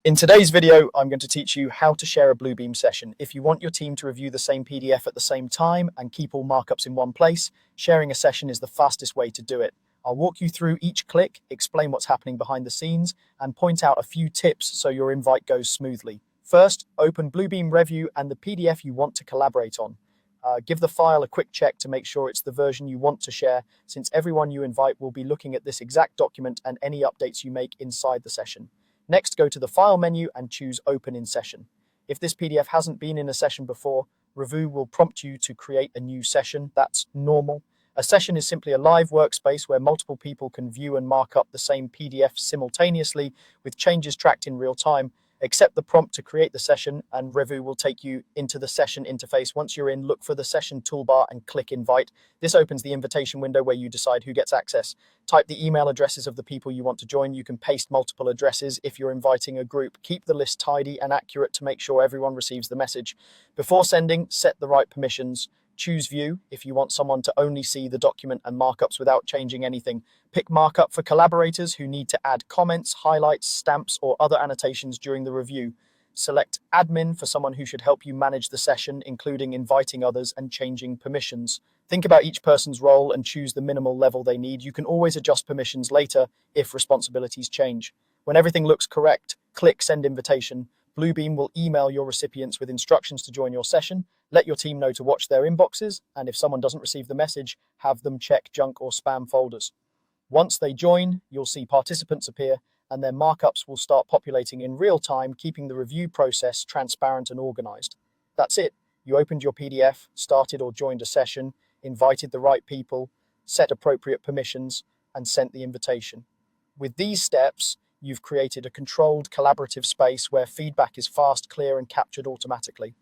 In today's video, I'm going to teach you how to share a Bluebeam session. If you want your team to review the same PDF at the same time and keep all markups in one place, sharing a session is the fastest way to do it. I'll walk you through each click, explain what's happening behind the scenes, and point out a few tips so your invite goes smoothly. First, open Bluebeam Review and the PDF you want to collaborate on. Give the file a quick check to make sure it's the version you want to share, since everyone you invite will be looking at this exact document and any updates you make inside the session. Next, go to the File menu and choose Open in Session. If this PDF hasn't been in a session before, Review will prompt you to create a new session. That's normal. A session is simply a live workspace where multiple people can view and mark up the same PDF simultaneously with changes tracked in real time. Accept the prompt to create the session, and Review will take you into the session interface. Once you're in, look for the session toolbar and click Invite. This opens the invitation window where you decide who gets access. Type the email addresses of the people you want to join. You can paste multiple addresses if you're inviting a group. Keep the list tidy and accurate to make sure everyone receives the message. Before sending, set the right permissions. Choose View if you want someone to only see the document and markups without changing anything. Pick Markup for collaborators who need to add comments, highlights, stamps, or other annotations during the review. Select Admin for someone who should help you manage the session, including inviting others and changing permissions. Think about each person's role and choose the minimal level they need. You can always adjust permissions later if responsibilities change. When everything looks correct, click Send Invitation. Bluebeam will email your recipients with instructions to join your session. Let your team know to watch their inboxes, and if someone doesn't receive the message, have them check junk or spam folders. Once they join, you'll see participants appear, and their markups will start populating in real time, keeping the review process transparent and organized. That's it. You opened your PDF, started or joined a session, invited the right people, set appropriate permissions, and sent the invitation. With these steps, you've created a controlled, collaborative space where feedback is fast, clear, and captured automatically.